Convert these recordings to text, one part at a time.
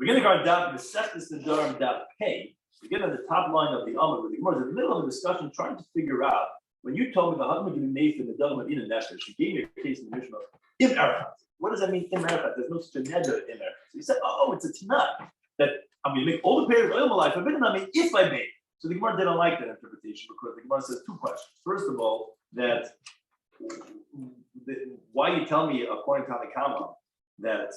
beginning our Daf, Mesech Nedarim Daf Pay. Begin at the top line of the Amud, where the Gemara is in the middle of a discussion trying to figure out, when you told me the husband can be made for the Nedarim in a Nefesh, you gave me a case in the Mishnah, Im Erchat. What does that mean, Im Erchat? There's no such a Neder in there. So he said, oh, it's a Tanakh, that I'm going to make all the payers of oil my life, forbidden on me if I make. So the Gemara didn't like that interpretation because the Gemara says two questions. First of all, that why you tell me, according to Hanakama, that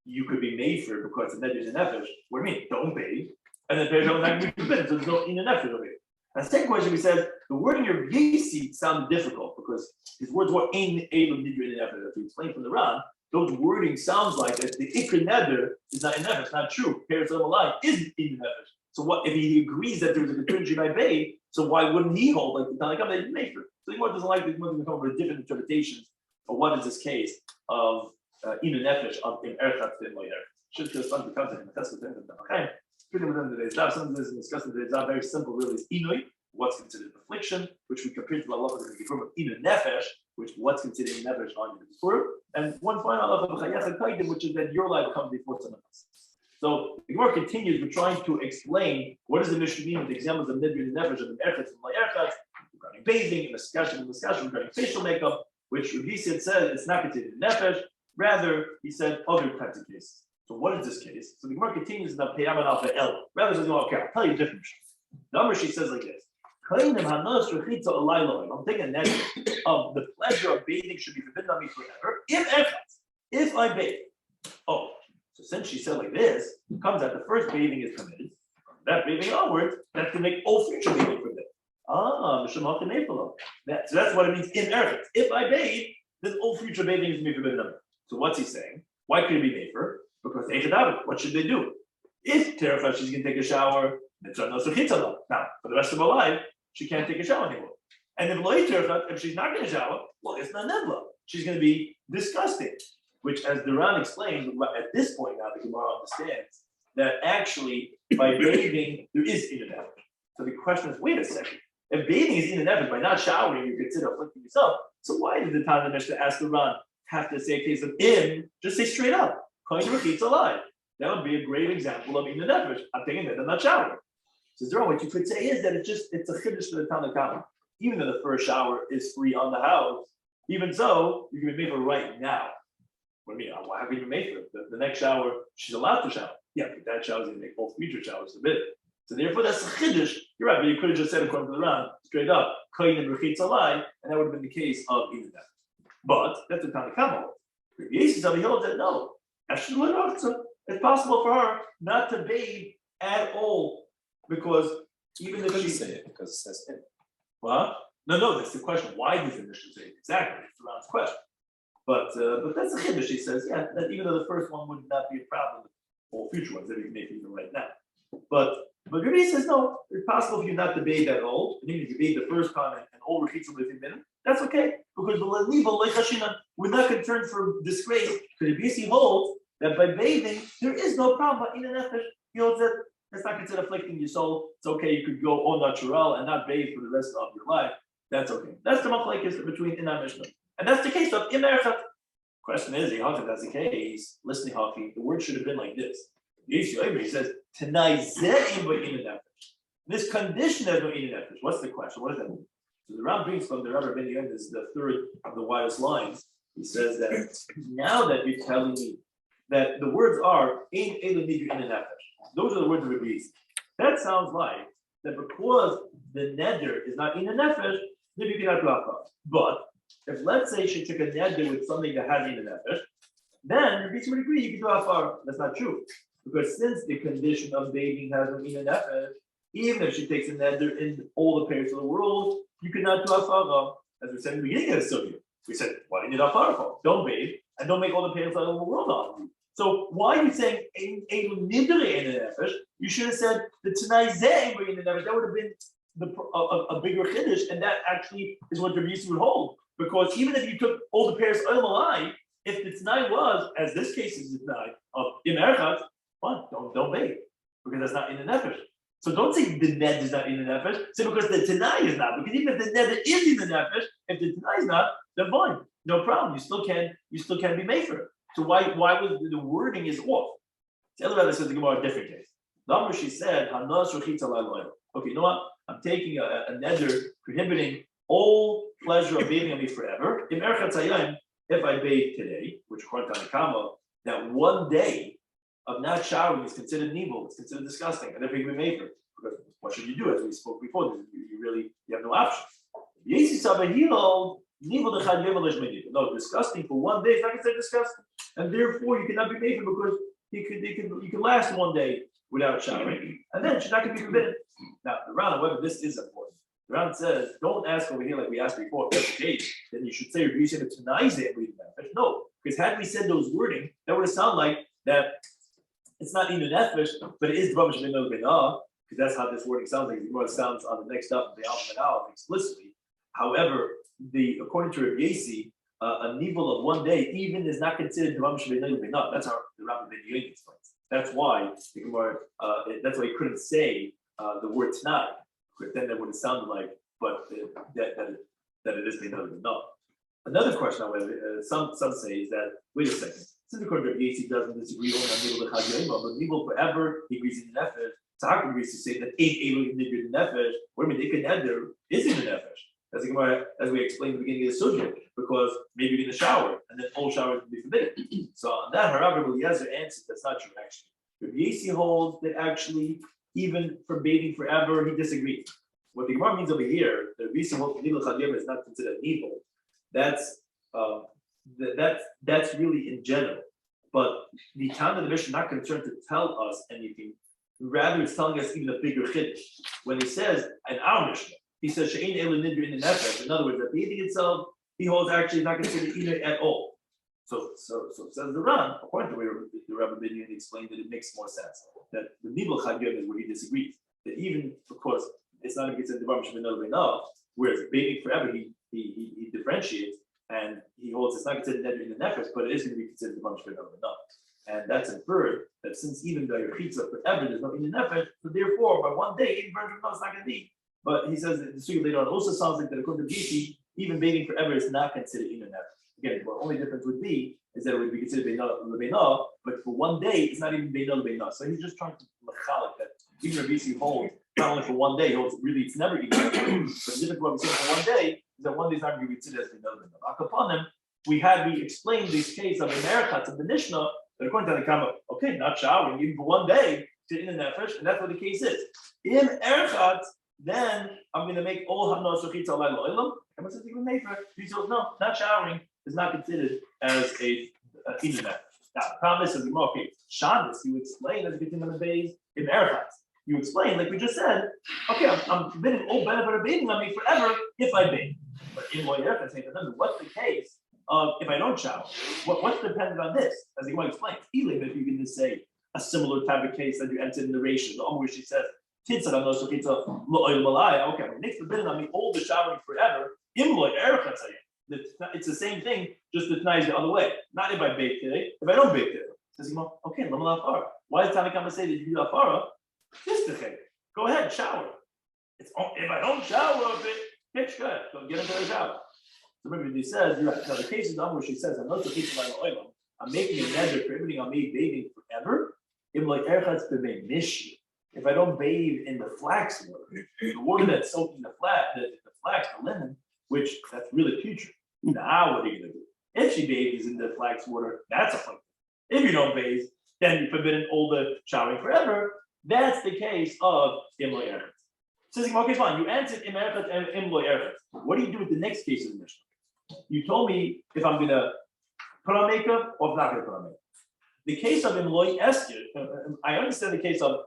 you could be made for because the Neder is a Nefesh. What do you mean? Don't pay. And then payers don't like me forbidden, so there's no in a Nefesh over here. And the second question, we said, the wording of Yesi sounded difficult because his words were in Elam Nidra in the Nefesh. If you explain from the Ran, those wording sounds like that the Ikr Neder is not in Nefesh. It's not true. Payers of alive is in the Nefesh. So what if he agrees that there's a contingency by Bay? So why wouldn't he hold like the Tanakh that he made for? So the Gemara doesn't like the Gemara to come up with different interpretations of what is this case of in a Nefesh of in Erchat Fin Lo Erchat. Should just fun because of him. That's what they're okay. Pretty within today's Daf. Some of this is discussed in today's Daf. Very simple, really. Is Inui, what's considered affliction, which we compared to the Allah of the Gifur of in a Nefesh, which what's considered in Nefesh on the Gifur, and one final Allah of Chayach Kaidim, which is that your life comes before someone else. So the Gemara continues. We're trying to explain what does the Mishnah mean with the examples of Nidrim and Nefesh and Erchat and Lo Erchat regarding bathing and discussion regarding facial makeup, which Rabbi said it's not considered Nefesh. Rather, he said other types of cases. So what is this case? So the Gemara continues in the Peyam Alpha El. Rather says, okay, I'll tell you a different. Number she says like this. I'm taking a negative of the pleasure of bathing should be forbidden on me forever. If I bathe. Oh, so since she said like this, it comes out the first bathing is permitted. From that bathing onwards, that's to make all future bathing forbidden. So that's what it means in Erchat. If I bathe, then all future bathing is to be forbidden. So what's he saying? Why could it be made for? Because what should they do? If terrified she's going to take a shower, now for the rest of her life, she can't take a shower anymore. And if she's not going to shower, well, it's not nevla. She's going to be disgusting. Which, as the Ran explains, at this point now the Gemara understands that actually by bathing there is in an effort. So the question is, wait a second. If bathing is in an effort, by not showering, you consider afflicting yourself. So why did the Tana Mishnah ask the Ran have to say a case of im? Just say straight up. Alive. That would be a great example of in the nefesh. I'm taking that, I'm not showering. So Zero, what you could say is that it's a chiddush for the Tanna Kama. Even though the first shower is free on the house, even so, you can be made for right now. What do you mean? Why have you been made for it? The next shower, she's allowed to shower. Yeah, but that shower is going to make all future showers forbidden. So therefore, that's a chiddush. You're right, but you could have just said according to the Ran, straight up, kain and rechitz alai, and that would have been the case of even that. But that's the Tanna Kama. Yesi Zavihol said no. It's possible for her not to bathe at all because even if she say it because it says it. What? No, that's the question. Why does the Mishnah say it? Exactly, it's Ron's question. But that's the chiddush. She says, yeah, that even though the first one would not be a problem, all future ones that we can make even right now. But Rabbi says no, it's possible for you not to bathe at all. And even if you bathe the first time and all repeats within minutes, that's okay because we're not concerned for disgrace. Because Rabbi holds that by bathing, there is no problem. But in an nefesh, he holds that that's not considered afflicting your soul. It's okay, you could go au natural and not bathe for the rest of your life. That's okay. That's the machlekes between in our Mishnah. And that's the case of in Erchat. Question is, if that's the case, listening Haki, the word should have been like this. He says, this condition has no in nefesh. What's the question? What does that mean? So the Ram brings from the Rabbi Ben Yehuda, this is the third of the widest lines. He says that now that you're telling me that the words are in Elam Nidra in a Nefesh. Those are the words of Rabbi. That sounds like that because the neder is not in a Nefesh, then you cannot do Afar. But if let's say she took a neder with something that has in a Nefesh, then Rabbi would agree you can do Afar. That's not true. Because since the condition of bathing has in a Nefesh, even if she takes a neder in all the parts of the world, you cannot do Afar. As we said in the beginning of the study. We said, why do you need Afar for? Don't bathe and don't make all the parents out of the world on you. So why are you saying a nidre in the nefesh? You should have said the Tanai zeh in the nefesh. That would have been a bigger chiddush, and that actually is what the Rabbi would hold. Because even if you took all the pairs oil alive, if the Tanai was, as this case is the Tanai of im Erchat, fine, don't bathe because that's not in the nefesh. So don't say the ned is not in the nefesh. Say because the Tanai is not. Because even if the ned is in the nefesh, if the Tanai is not, then fine, no problem. You still can be made for it. So why was the wording is off? The other Rabbi says the Gemara a different case. Number she said, okay, you know what? I'm taking a neder prohibiting all pleasure of bathing on me forever. If I bathe today, which according to Tanakama, that one day of not showering is considered evil, it's considered disgusting, and therefore you may for. Because what should you do? As we spoke before, you have no option. No, disgusting for one day is not considered disgusting, and therefore you cannot be made for because you can last one day without showering, and then she's not going to be forbidden. Now, the Ran, however, this is important. The Ran says, don't ask over here like we asked before. If that's the case, then you should say Rabbi Yisrael tonight and read that. No, because had we said those wording, that would have sounded like that it's not even nefesh, but it is dvarim shebein because that's how this wording sounds like. It sounds on the next step of the alphabet explicitly. However, according to Rabbi Yossi, a nivel of one day even is not considered dvarim shebein. That's how the Rabbi Ben Yomi explains. That's why the Gemara. That's why he couldn't say the word tonight. But then that would have sounded like, but that it is enough. Another question, however, some say is that wait a second. Since according to Rabbi Yossi doesn't disagree only on nivel but nivel forever he agrees in the nefesh. Tzachak agrees to say that ain't able to nigger the nefesh. Wait a minute, they can add there is in the nefesh. As we explained at the beginning of the subject, because maybe you're in the shower and then all showers will be forbidden. So on that, Rabbi Eliezer answers that's not true actually. Rabbi Yossi holds that actually even for bathing forever, he disagrees. What the Gemara means over here, the Rabbi Yossi holds nidul chad is not considered evil. That's really in general. But the Tana of the Mishnah is not concerned to tell us anything. Rather, it's telling us even a bigger chiddush. When he says in our Mishnah, he says she'ein elu nidr in the nefesh. In other words, that bathing itself, he holds actually not considered either at all. So says the Ran, according to the Rabbi Ben Yomi explained that it makes more sense that the nidul chad is where he disagrees. That even of course it's not considered dvarim shebein enough. Whereas bathing forever, he differentiates and he holds it's not considered nidr in the nefesh, but it is going to be considered dvarim shebein enough. And that's inferred that since even though your pizza forever there's no in the nefesh, so therefore by one day even virgin milk is not going to be. But he says that the sugi later on also sounds like that according to BC, even bathing forever is not considered in the nefesh. Again, the only difference would be is that it would be considered beina, but for one day it's not even beina. So he's just trying to machalik that even BC holds not only for one day, he holds really it's never even. But the difference what we say for one day is that one day is not going to be considered as beina. Upon him, we explained this case of Americats of the Mishnah. But according to the Kama, okay, not showering even for one day to in the nefesh, and that's what the case is. In erchat, then I'm going to make all hanos shachitza alay lo'ilam. And what's it even made for? He says no, not showering is not considered as a in the nefesh. Now, the problem is the okay, Shabbos, you explain as a continuum of days in erchat. You explain like we just said. Okay, I'm committing all benefit of bathing on me forever if I bathe. But in loy erchat, what's the case? If I don't shower, what's dependent on this? As he might explain, even if you can just say a similar type of case that you entered in the ratio, the where she says, okay, next forbidden on me all the showering forever. It's the same thing, just the tonight is the other way. Not if I bathe today, if I don't bathe today. Says okay, why does Tanakama say that you do afara? Go ahead, shower. It's if I don't shower, pitch good. Go get into the shower. So remember, he says, the case is on where she says, I'm making a neder prohibiting on me bathing forever. If I don't bathe in the flax water, the water that's soaking the flax, the linen, which that's really putrid. Now what are you going to do? If she bathes in the flax water, that's a fun. If you don't bathe, then you're forbidden all the showering forever. That's the case of Imloy Eretz. Says, okay, fine, you answered Im Eretz and Imloy Eretz. What do you do with the next case of the Mishnah? You told me if I'm going to put on makeup or if not going to put on makeup. The case of Imloy Esther, I understand the case of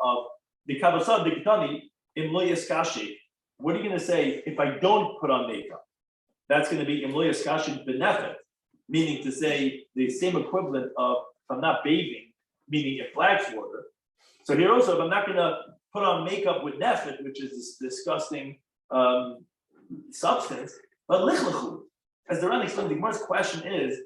the Kabasad, the Ketani, Imloy Eskashi. What are you going to say if I don't put on makeup? That's going to be Imloy Eskashi benefit, meaning to say the same equivalent of if I'm not bathing, meaning in flax water. So here also, if I'm not going to put on makeup with nefet, which is this disgusting substance, but lichlechu. As the Ran explained, the Gemara's question is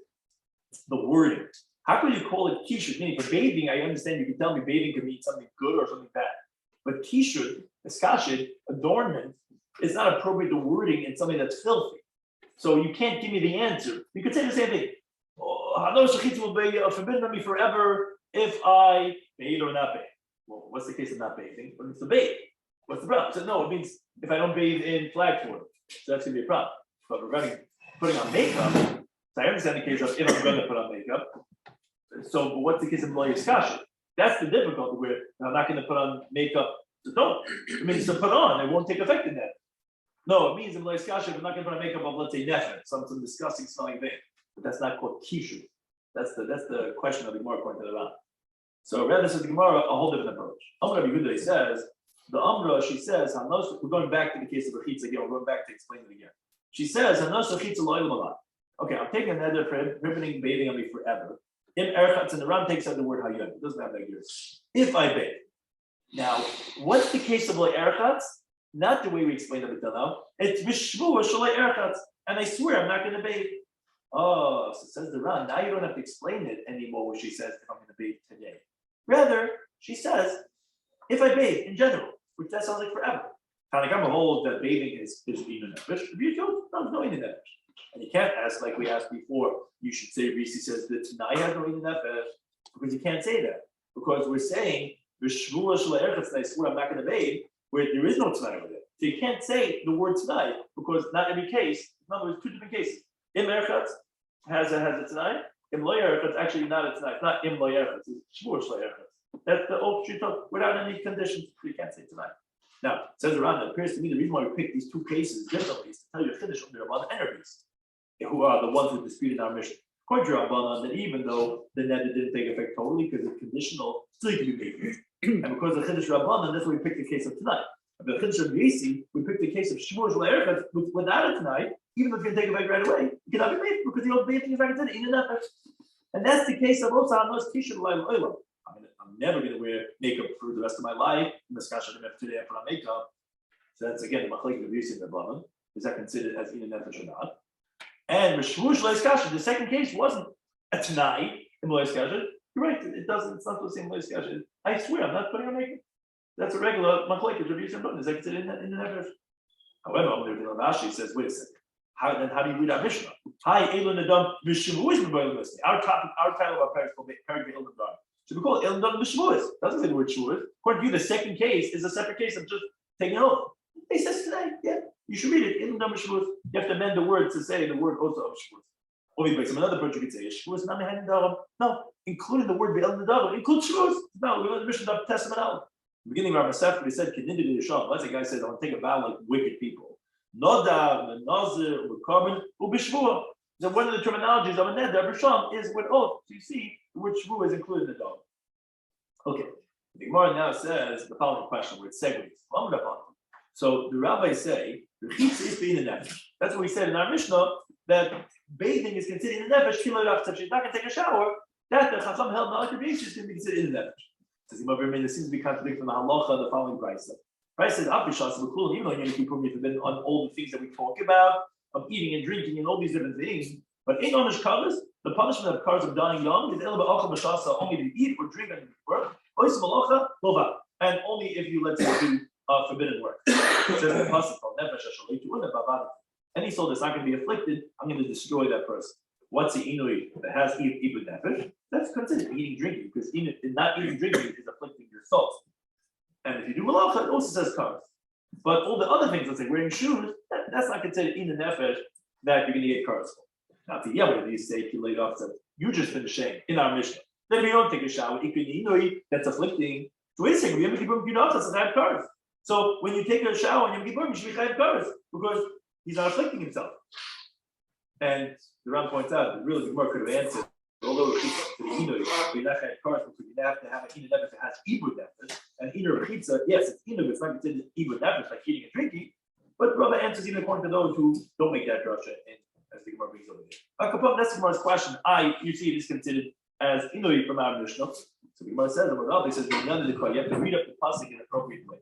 the wording. How can you call it kishud? Meaning for bathing, I understand you can tell me bathing can mean something good or something bad. But kishud, eskashid, adornment, is not appropriate to wording in something that's filthy. So you can't give me the answer. You could say the same thing. Hanos shechitza will be forbidden on me forever if I bathe or not bathe. Well, what's the case of not bathing? What means to bathe? What's the problem? So no, it means if I don't bathe in flag water, so that's gonna be a problem. But regarding putting on makeup, so I understand the case of if I'm going to put on makeup. So, but what's the case of Lo Yiskasha? That's the difficulty where I'm not going to put on makeup. So don't. It means to put on, it won't take effect in that. No, it means in Lo Yiskasha, I'm not going to put on makeup of, let's say, nefet, some disgusting smelling thing. But that's not called kishu. That's the question of the Gemara according to the Ran. So rather says the Gemara a whole different approach. Amr Rabbi Yehuda says, the Amra, she says, we're going back to the case of Rechitza again, we're going back to explain it again. She says, okay, I'm taking another prohibiting bathing on me forever. In Erchatz, and the Ram takes out the word Hayom. It doesn't have that here. If I bathe. Now, what's the case of Lo Erchatz? Not the way we explained it until now. It's Vishvu Shalai Erchatz. And I swear I'm not going to bathe. Oh, so says the Ram, now you don't have to explain it anymore when she says if I'm going to bathe today. Rather, she says, if I bathe in general, which that sounds like forever. Tanakama holds that bathing is Inu Nefesh. No Inu Nefesh. And you can't ask like we asked before. You should say Risi says that tonight has no Inu Nefesh, because you can't say that. Because we're saying V'shvua Shla Erchatz, I swear I'm not going to bathe, where there is no tonight over there. So you can't say the word tonight because not every case. In other words, two different cases. Im Erchatz has a tonight. Im Lo Erchatz actually not a tonight. It's not Im Lo Erchatz. It's Shvua Shla Erchatz. That's the old shita without any conditions. So you can't say tonight. Now, it says around, it appears to me the reason why we pick these two cases differently is to tell you to finish on the Rabbanan enemies, who are the ones who disputed our mission. According to Rabbanan, that even though the Neder didn't take effect totally because it's conditional, still you can be made. And because of Chiddush Rabbanan, that's why we picked the case of tonight. But the Chiddush Yesi, we picked the case of Shmur Shla Erchatz without it tonight, even if it's going to take effect right away, it cannot be made because the old bathing is not considered in an effort. And that's the case of Osa Anos Tisha L'Olam Olam. I'm never going to wear makeup for the rest of my life. Today I put on makeup. So that's again the machlek of Yosef and Rabbanan. Is that considered as in a nefesh or not? And Meshvush Leiskasha, the second case wasn't a tonight in Leiskasha. You're right, it doesn't. It's not the same Leiskasha. I swear, I'm not putting on makeup. That's a regular machlek of Yosef and Rabbanan. Is that considered in the nefesh? However, Rashi says, wait a second. How do you read our Mishnah? Hi, Elon Adam Mishmuish B'Bayim. Our title of our parents called Parent Elon Adam. Should be called Elon Adam Mishmuish. Doesn't say the word Shmuish. According to you, the second case is a separate case of just taking it off. He says tonight, yeah, you should read it. Elon Adam Mishmuish. You have to amend the word to say the word also of Shmuish. Or maybe some another word you could say Shmuish. No, including the word Elon Adam includes Shmuish. No, we learned the Mishnah of Testament out. Beginning of our Masechet, we said Kedindu Yisham. Let's say a guy says, I want to take a vow like wicked people. Nodav, Nazir, Ukarban, Ubishvua. So one of the terminologies of a Neder B'Sham is with oath. So you see, the word Shvua is included in the dog. Okay. The Gemara now says the following question where it segues. So the rabbis say, Rechitza is being a nefesh. That's what we said in our Mishnah, that bathing is considered in the nefesh. If she's not going to take a shower, that the Chacham held not like is going to be considered in the nefesh. Says there seems to be contradiction from the halacha, the following price. Right, says Abishas B'Kulon, even though Yom Kippur may forbidden on all the things that we talk about, of eating and drinking and all these different things, but in Onish Kavas, the punishment of cars of dying young is El Ba'achal B'Shasa, only to eat or drink and work, Ois Malacha, Lova, and only if you let us do forbidden work. It says in the Pasuk, any soul that's not going to be afflicted, I'm going to destroy that person. What's the Inui that has Ibud Nefesh? That's considered eating, drinking, because not eating, drinking is afflicting your soul. And if you do malacha, it also says cars. But all the other things, let's say wearing shoes, that's not considered in the nefesh that you're going to get cars for. Now, to Yahweh, you say, you just been ashamed in our Mishnah. Then we don't take a shower, that's afflicting. So wait a second, we have to keep cars. So when you take a shower and you should be cars because he's not afflicting himself. And the Ram points out that really the Gemara could have answered. Although we not have cars because you have to have an inu nefesh that has ibud nefesh, and inu rechitza, yes, it's inu, it's not considered ibud nefesh like eating and drinking. But Rabbi answers even according to those who don't make that drasha, as the Gemara brings over there. That's the Gemara's question. You see it is considered as inu from our Mishnah. So the Gemara says, Rabbi says, none of the call. You have to read up the pasuk in an appropriate way.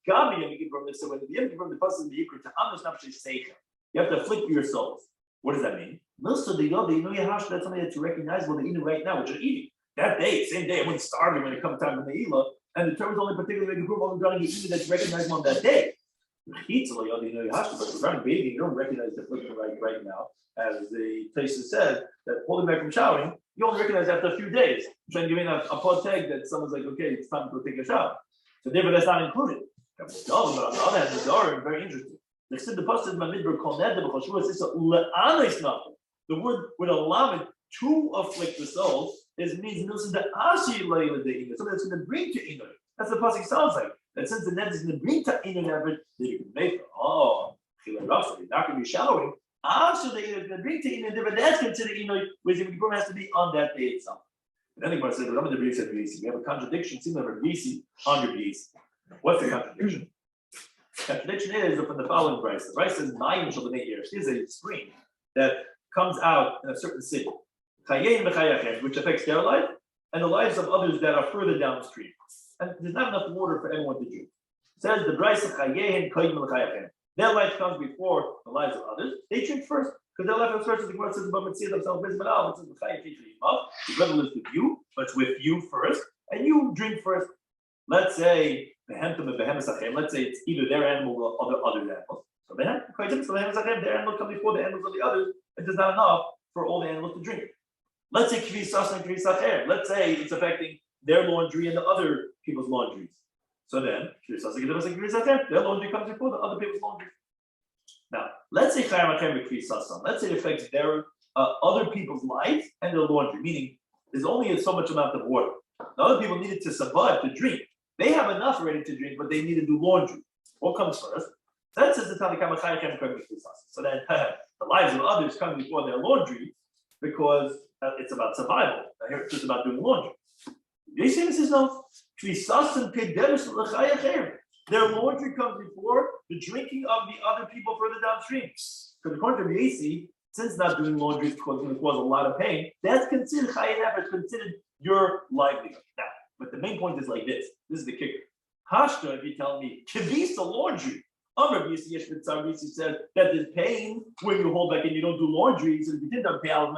Gabi Yom from this. So when you have to from the pasuk in the Yikra to Amos Nafshei Seicha, you have to afflict your souls. What does that mean? Most of the Yodi, that's something that's recognizable, the Inu right now, which are eating. That day, same day, I wouldn't starve when it comes time to Ne'ilah, and the term is only particularly making proof only regarding the Inu that's recognizable on that day. But regarding bathing, you don't recognize the flipping right now. As the places said, that pulling back from showering, you only recognize after a few days. I'm trying to give in a pot tag that someone's like, okay, it's time to go take a shower. So therefore, that's not included. But on the other hand, the Nedarim, very interesting. They said the pasuk in Midbar called the word with a lamed to afflict the soul means the ashi leila de ina, something that's going to bring to ina. That's what the pasuk sounds like. That since the net is going to bring to ina never, then you can make you're not going to be showering. After the ina is going to bring to ina, that's considered ina, which the Gemara has to be on that day itself. And then the Gemara says, "Rabbi said we have a contradiction similar to Rabbi on Rabbi." What's the contradiction? Contradiction is from the following price. The price says 9 years. Here's a spring that comes out in a certain city, which affects their life and the lives of others that are further downstream. And there's not enough water for everyone to drink. It says the price of their life comes before the lives of others. They drink first because their life comes first. The Gemara says about themselves. It says the brother lives with you, but it's with you first, and you drink first. Let's say let's say it's either their animal or other animals. So their animal comes before the animals of the others, and there's not enough for all the animals to drink. Let's say let's say it's affecting their laundry and the other people's laundries. So then their laundry comes before the other people's laundry. Now, let's say let's say it affects their other people's life and their laundry, meaning there's only so much amount of water. The other people needed to survive, to drink. They have enough already to drink, but they need to do laundry. What comes first? That says the Tanakh. So then the lives of others come before their laundry because it's about survival. Here it's just about doing laundry. Yisrael says no. Their laundry comes before the drinking of the other people further downstream. Because according to Yisrael, since not doing laundry is going to cause a lot of pain, that's considered it's considered your livelihood. Now, but the main point is like this. This is the kicker. Hashta, if you tell me, kivisa laundry. Rabbi said that there's pain when you hold back and you don't do laundry. So if you didn't pay out,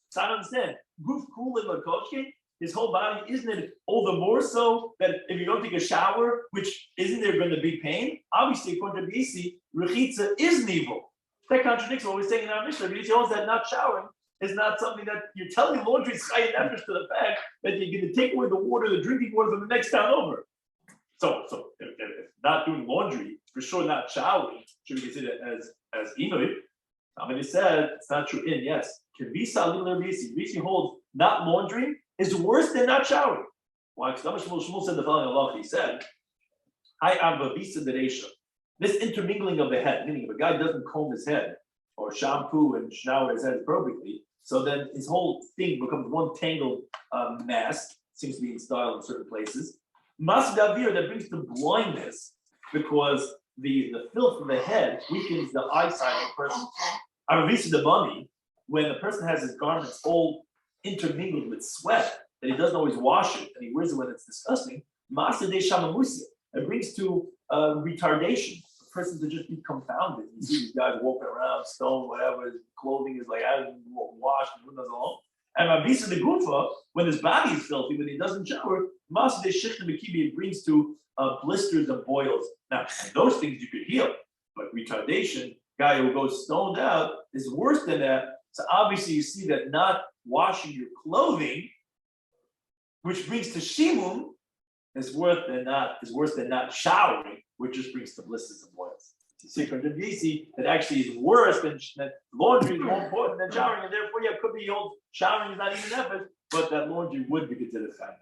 so I don't understand. Guf kulin lakoshke, his whole body, isn't it all the more so that if you don't take a shower, which isn't there going to be pain? Obviously, according to BC, rechitza is evil. That contradicts what we're saying in our Mishnah. BC holds that not showering is not something that you're telling me laundry is chayin nefesh to the fact that you're going to take away the water, the drinking water from the next town over. So if not doing laundry, for sure not showering, should be considered as inoy. Somebody said it's not true. Yes, Visi holds not laundering is worse than not showering. Why? Because Shmuel said the following Allah. He said, "I am a visa deresha." This intermingling of the head, meaning if a guy doesn't comb his head or shampoo and shower his head appropriately, so then his whole thing becomes one tangled mass. Seems to be in style in certain places. Mas davir, that brings to blindness because the filth of the head weakens the eyesight of the person. Aravisa the bummy, when the person has his garments all intermingled with sweat, that he doesn't always wash it, and he wears it when it's disgusting. Masa de shamamusia, it brings to retardation. The person to just be confounded. You see these guys walking around, stone, whatever, his clothing is like hasn't washed, and who knows all. And Mavisa the Gufa, when his body is filthy, when he doesn't shower, Masa de Shichta Bekibi, it brings to blisters and boils. Now, those things you could heal, but retardation, guy who goes stoned out, is worse than that. So obviously you see that not washing your clothing, which brings to Shimum, is worse than not showering, which just brings to blisters and boils. You see from WC that actually is worse than laundry is more important than showering, and therefore it could be showering is not even effort, but that laundry would be considered fine.